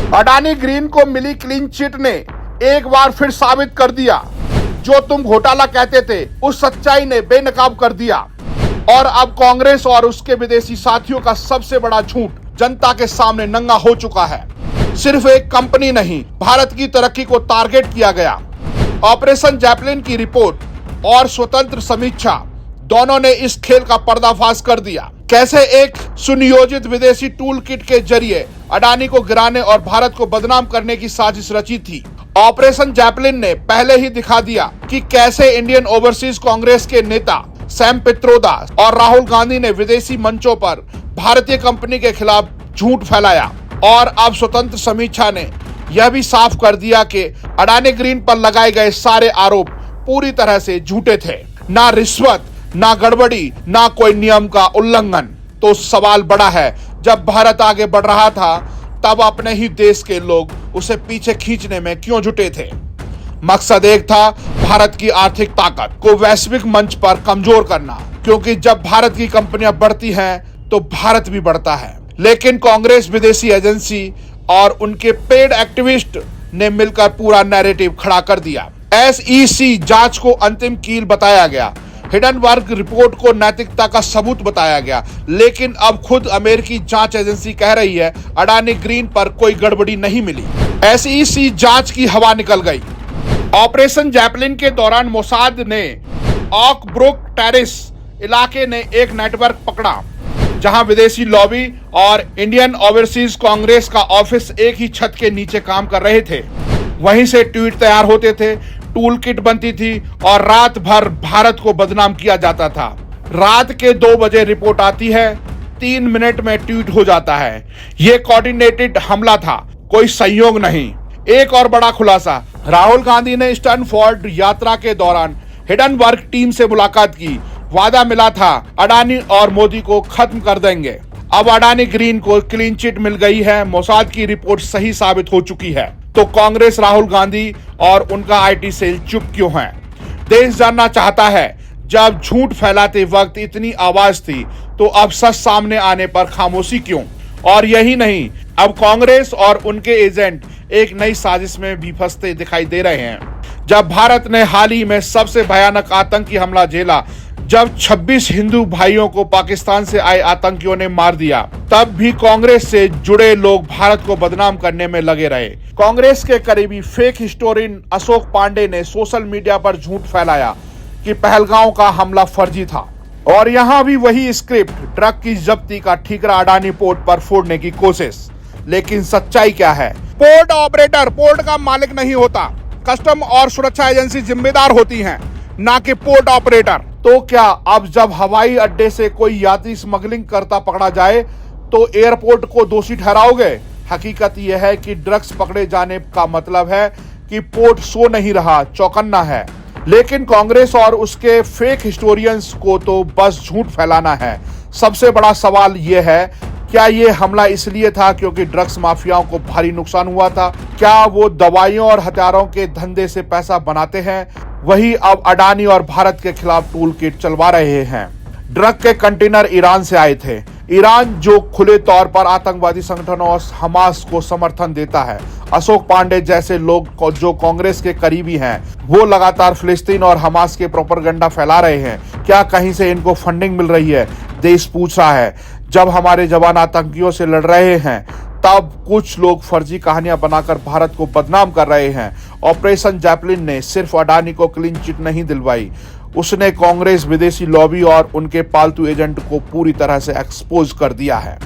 Adani green को मिली clean chit ने एक बार फिर साबित कर दिया, जो तुम घोटाला कहते थे उस सच्चाई ने बेनकाब कर दिया। और अब कांग्रेस और उसके विदेशी साथियों का सबसे बड़ा झूठ जनता के सामने नंगा हो चुका है। सिर्फ एक कंपनी नहीं, भारत की तरक्की को टारगेट किया गया। ऑपरेशन जैपलिन की रिपोर्ट और स्वतंत्र समीक्षा दोनों ने इस खेल का पर्दाफाश कर दिया। कैसे एक सुनियोजित विदेशी टूल किट के जरिए अडानी को गिराने और भारत को बदनाम करने की साजिश रची थी। ऑपरेशन जैपलिन ने पहले ही दिखा दिया कि कैसे इंडियन ओवरसीज कांग्रेस के नेता सैम पित्रोदा और राहुल गांधी ने विदेशी मंचों पर भारतीय कंपनी के खिलाफ झूठ फैलाया। और अब स्वतंत्र समीक्षा ने यह भी साफ कर दिया कि अडानी ग्रीन पर लगाए गए सारे आरोप पूरी तरह से झूठे थे। ना रिश्वत, ना गड़बड़ी, ना कोई नियम का उल्लंघन। तो सवाल बड़ा है, जब भारत आगे बढ़ रहा था तब अपने ही देश के लोग उसे पीछे खींचने में क्यों जुटे थे? मकसद एक था, भारत की आर्थिक ताकत को वैश्विक मंच पर कमजोर करना, क्योंकि जब भारत की कंपनियां बढ़ती हैं तो भारत भी बढ़ता है। लेकिन कांग्रेस, विदेशी एजेंसी और उनके पेड एक्टिविस्ट ने मिलकर पूरा नैरेटिव खड़ा कर दिया। SEC जांच को अंतिम कील बताया गया, हिडनबर्ग रिपोर्ट को नैतिकता का सबूत बताया गया। लेकिन अब खुद अमेरिकी जांच एजेंसी कह रही है अडानी ग्रीन पर कोई गड़बड़ी नहीं मिली। SEC जांच की हवा निकल गई। ऑपरेशन जैपलिन के दौरान मोसाद ने ऑक ब्रुक टेरिस इलाके ने एक नेटवर्क पकड़ा, जहां विदेशी लॉबी और इंडियन ओवरसीज कांग्रेस का ऑफिस एक ही छत के नीचे काम कर रहे थे। वहीं से ट्वीट तैयार होते थे, टूल किट बनती थी और रात भर भारत को बदनाम किया जाता था। रात के 2 बजे रिपोर्ट आती है, 3 मिनट में ट्वीट हो जाता है। यह कोऑर्डिनेटेड हमला था, कोई संयोग नहीं। एक और बड़ा खुलासा, राहुल गांधी ने स्टैनफोर्ड यात्रा के दौरान हिडनबर्ग टीम से मुलाकात की। वादा मिला था अडानी और मोदी को खत्म कर देंगे। अब अडानी ग्रीन को क्लीन चिट मिल गई है, मोसाद की रिपोर्ट सही साबित हो चुकी है। तो कांग्रेस, राहुल गांधी और उनका IT सेल चुप क्यों है? देश जानना चाहता है। जब झूठ फैलाते वक्त इतनी आवाज थी तो अब सच सामने आने पर खामोशी क्यों? और यही नहीं, अब कांग्रेस और उनके एजेंट एक नई साजिश में भी फंसते दिखाई दे रहे हैं। जब भारत ने हाल ही में सबसे भयानक आतंकी हमला झेला, जब 26 हिंदू भाइयों को पाकिस्तान से आए आतंकियों ने मार दिया, तब भी कांग्रेस से जुड़े लोग भारत को बदनाम करने में लगे रहे। कांग्रेस के करीबी फेक हिस्टोरियन अशोक पांडे ने सोशल मीडिया पर झूठ फैलाया कि पहलगांव का हमला फर्जी था। और यहाँ भी वही स्क्रिप्ट, ट्रक की जब्ती का ठीकरा अडानी पोर्ट पर फोड़ने की कोशिश। लेकिन सच्चाई क्या है? पोर्ट ऑपरेटर पोर्ट का मालिक नहीं होता, कस्टम और सुरक्षा एजेंसी जिम्मेदार होती हैं, ना कि पोर्ट ऑपरेटर। तो क्या अब जब हवाई अड्डे से कोई यात्री स्मगलिंग करता पकड़ा जाए तो एयरपोर्ट को दोषी ठहराओगे? हकीकत यह है कि ड्रग्स पकड़े जाने का मतलब है कि पोर्ट सो नहीं रहा, चौकन्ना है। लेकिन कांग्रेस और उसके फेक हिस्टोरियंस को तो बस झूठ फैलाना है। सबसे बड़ा सवाल यह है, क्या ये हमला इसलिए था क्योंकि ड्रग्स माफियाओं को भारी नुकसान हुआ था? क्या वो दवाइयों और हथियारों के धंधे से पैसा बनाते हैं? वही अब अडानी और भारत के खिलाफ टूल किट चलवा रहे हैं। ड्रग के कंटेनर ईरान से आए थे। ईरान जो खुले तौर पर आतंकवादी संगठनों और हमास को समर्थन देता है। अशोक पांडे जैसे लोग जो कांग्रेस के करीबी हैं, वो लगातार फिलिस्तीन और हमास के प्रोपेगेंडा फैला रहे हैं। क्या कहीं से इनको फंडिंग मिल रही है? देश पूछ रहा है। जब हमारे जवान आतंकियों से लड़ रहे हैं, तब कुछ लोग फर्जी कहानियां बनाकर भारत को बदनाम कर रहे हैं। ऑपरेशन जैपलिन ने सिर्फ अडानी को क्लीन चिट नहीं दिलवाई, उसने कांग्रेस, विदेशी लॉबी और उनके पालतू एजेंट को पूरी तरह से एक्सपोज कर दिया है।